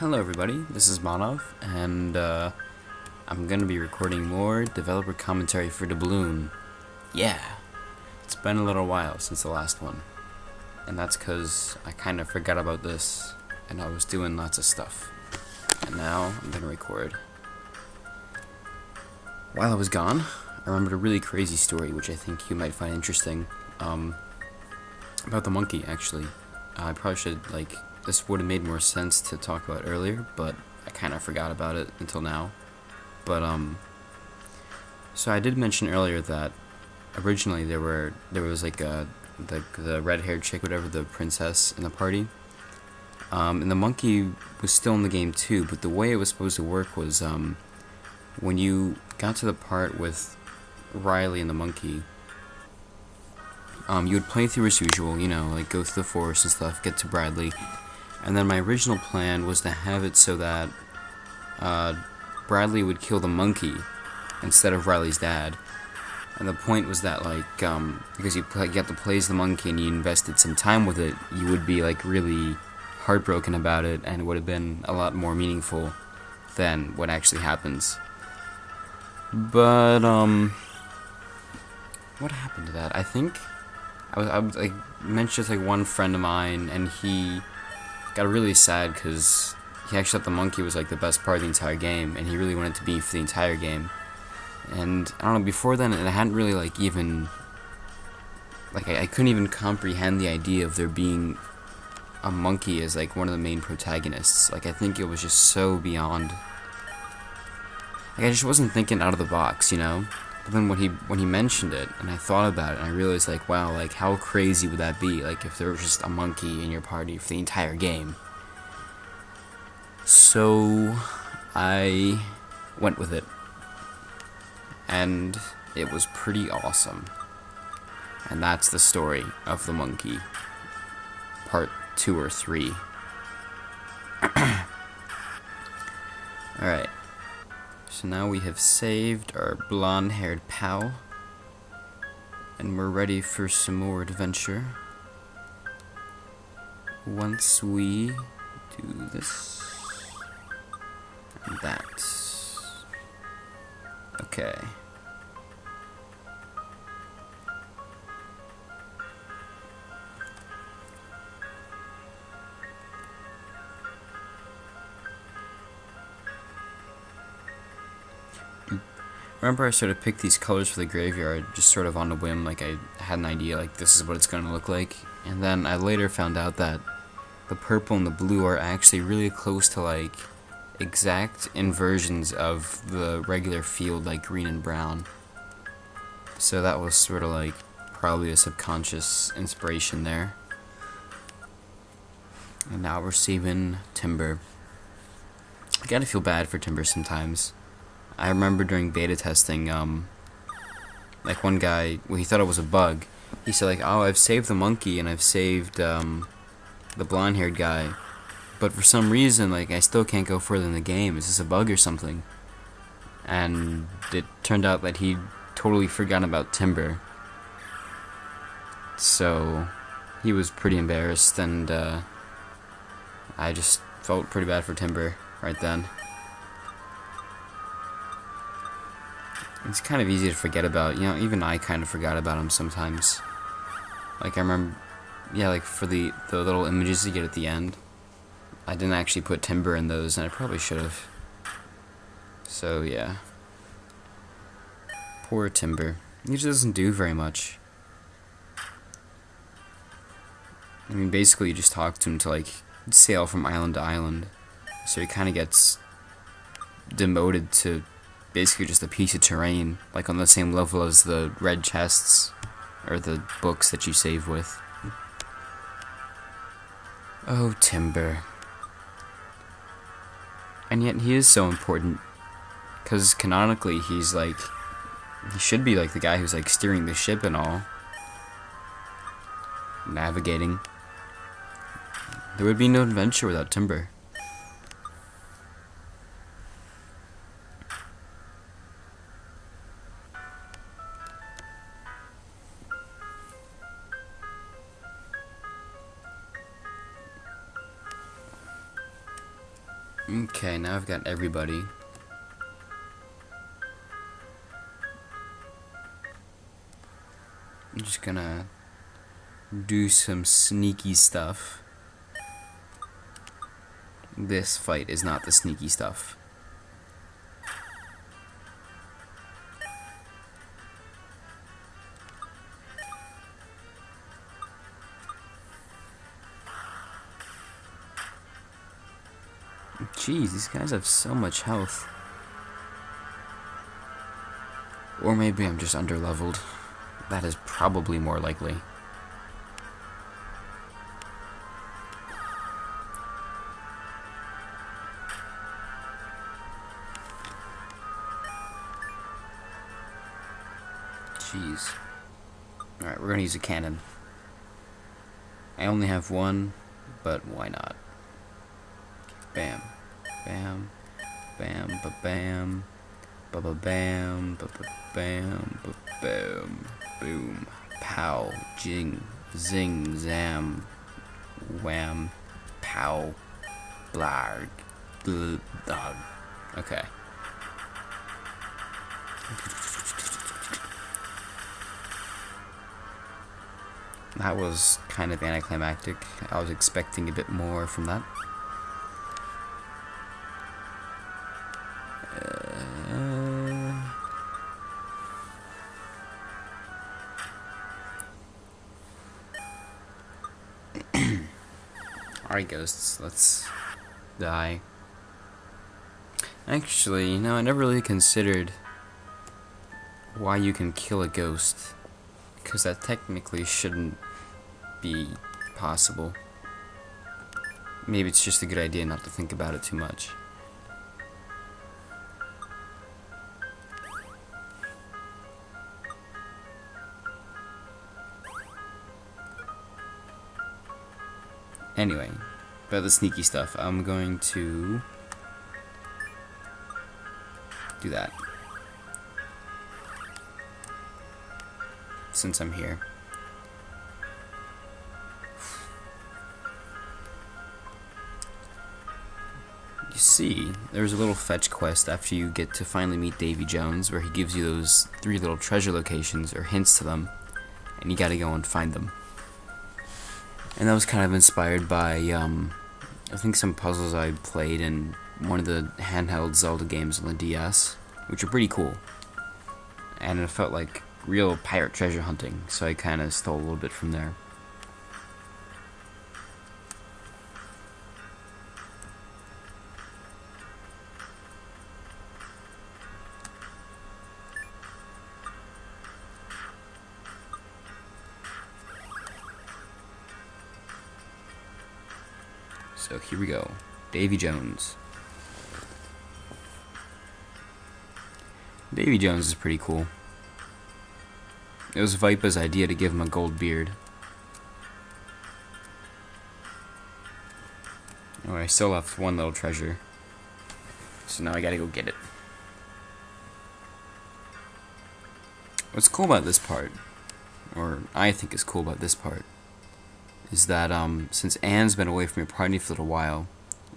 Hello everybody, this is Manov, and I'm gonna be recording more developer commentary for Dubloon. Yeah! It's been a little while since the last one, and that's cause I kinda forgot about this, and I was doing lots of stuff. And now, I'm gonna record. While I was gone, I remembered a really crazy story, which I think you might find interesting, about the monkey, actually. I probably should, this would have made more sense to talk about earlier, but I kind of forgot about it until now. But, so I did mention earlier that originally there was like the red-haired chick, whatever, the princess in the party. And the monkey was still in the game too, but the way it was supposed to work was, when you got to the part with Riley and the monkey, you would play through as usual, like go through the forest and stuff, get to Bradley. And then my original plan was to have it so that Bradley would kill the monkey instead of Riley's dad. And the point was that, because you got to play as the monkey and you invested some time with it, you would be, really heartbroken about it, and it would have been a lot more meaningful than what actually happens. But, what happened to that? I think I was mentioned to one friend of mine, and he got really sad because he actually thought the monkey was the best part of the entire game, and he really wanted to be for the entire game. And I don't know, before then it hadn't really even I couldn't even comprehend the idea of there being a monkey as one of the main protagonists. I think it was just so beyond. I just wasn't thinking out of the box, But then when he mentioned it, and I thought about it, and I realized, wow, how crazy would that be, if there was just a monkey in your party for the entire game. So, I went with it. And it was pretty awesome. And that's the story of the monkey. Part 2 or 3. Alright. So now we have saved our blonde-haired pal, and we're ready for some more adventure. Once we do this and that. Okay. Remember I sort of picked these colors for the graveyard just sort of on a whim, I had an idea, this is what it's gonna look like, and then I later found out that the purple and the blue are actually really close to exact inversions of the regular field, green and brown. So that was sort of probably a subconscious inspiration there. And now we're saving Timber. I gotta feel bad for Timber sometimes. I remember during beta testing, one guy, he thought it was a bug. He said, oh, I've saved the monkey and I've saved, the blonde-haired guy, but for some reason, I still can't go further in the game. Is this a bug or something? And it turned out that he totally forgot about Timber. So, he was pretty embarrassed, and, I just felt pretty bad for Timber right then. It's kind of easy to forget about, even I kind of forgot about him sometimes. I remember, for the little images you get at the end, I didn't actually put Timber in those, and I probably should have. So, yeah. Poor Timber. He just doesn't do very much. I mean, basically you just talk to him to, sail from island to island. So he kind of gets demoted to basically just a piece of terrain, on the same level as the red chests, or the books that you save with. Oh, Timber. And yet he is so important, because canonically he's he should be the guy who's steering the ship and all. Navigating. There would be no adventure without Timber. Okay, now I've got everybody. I'm just gonna do some sneaky stuff. This fight is not the sneaky stuff. Jeez, these guys have so much health. Or maybe I'm just underleveled. That is probably more likely. Jeez. Alright, we're gonna use a cannon. I only have one, but why not? Bam. Bam. Bam. Ba-bam. Ba-ba-bam. Ba-ba-bam. Ba-bam. Boom. Pow. Jing. Zing. Zam. Wham. Pow. Blarg. Dog. Okay. That was kind of anticlimactic. I was expecting a bit more from that. Alright, ghosts, let's die. Actually, you know, I never really considered why you can kill a ghost, because that technically shouldn't be possible. Maybe it's just a good idea not to think about it too much. Anyway, about the sneaky stuff, I'm going to do that, since I'm here. You see, there's a little fetch quest after you get to finally meet Davy Jones, where he gives you those 3 little treasure locations, or hints to them, and you gotta go and find them. And that was kind of inspired by, I think some puzzles I played in one of the handheld Zelda games on the DS, which are pretty cool. And it felt like real pirate treasure hunting, so I kind of stole a little bit from there. So here we go. Davy Jones. Davy Jones is pretty cool. It was Vipa's idea to give him a gold beard. Oh, I still left one little treasure. So now I gotta go get it. What's cool about this part, or I think is cool about this part, is that since Anne's been away from your party for a little while,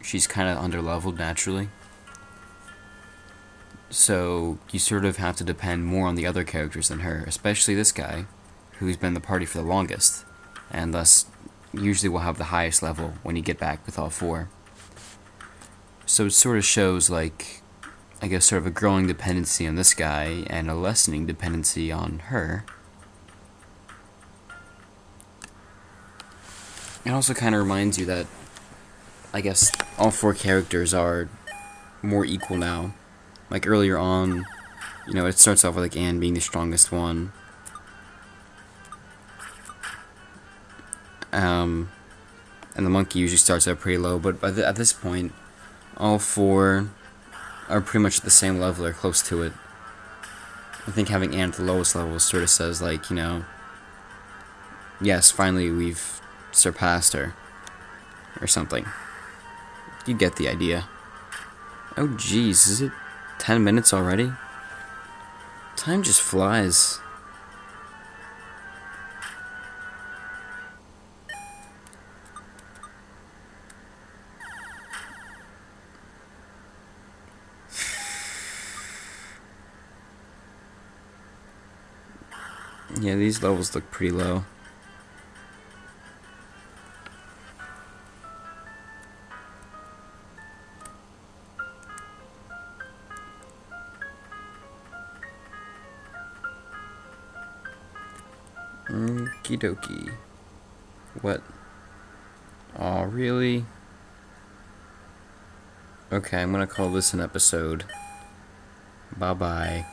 she's kind of underleveled naturally. So you sort of have to depend more on the other characters than her, especially this guy, who's been in the party for the longest, and thus usually will have the highest level when you get back with all 4. So it sort of shows, like, I guess sort of a growing dependency on this guy and a lessening dependency on her. It also kind of reminds you that, I guess, all 4 characters are more equal now. Like earlier on, you know, it starts off with like Anne being the strongest one. And the monkey usually starts out pretty low, but at this point, all 4 are pretty much at the same level or close to it. I think having Anne at the lowest level sort of says, like, you know, yes, finally we've surpassed her, or something. You get the idea. Oh jeez, is it 10 minutes already? Time just flies. Yeah, these levels look pretty low. Okie dokie. What? Aw, really? Okay, I'm gonna call this an episode. Bye-bye.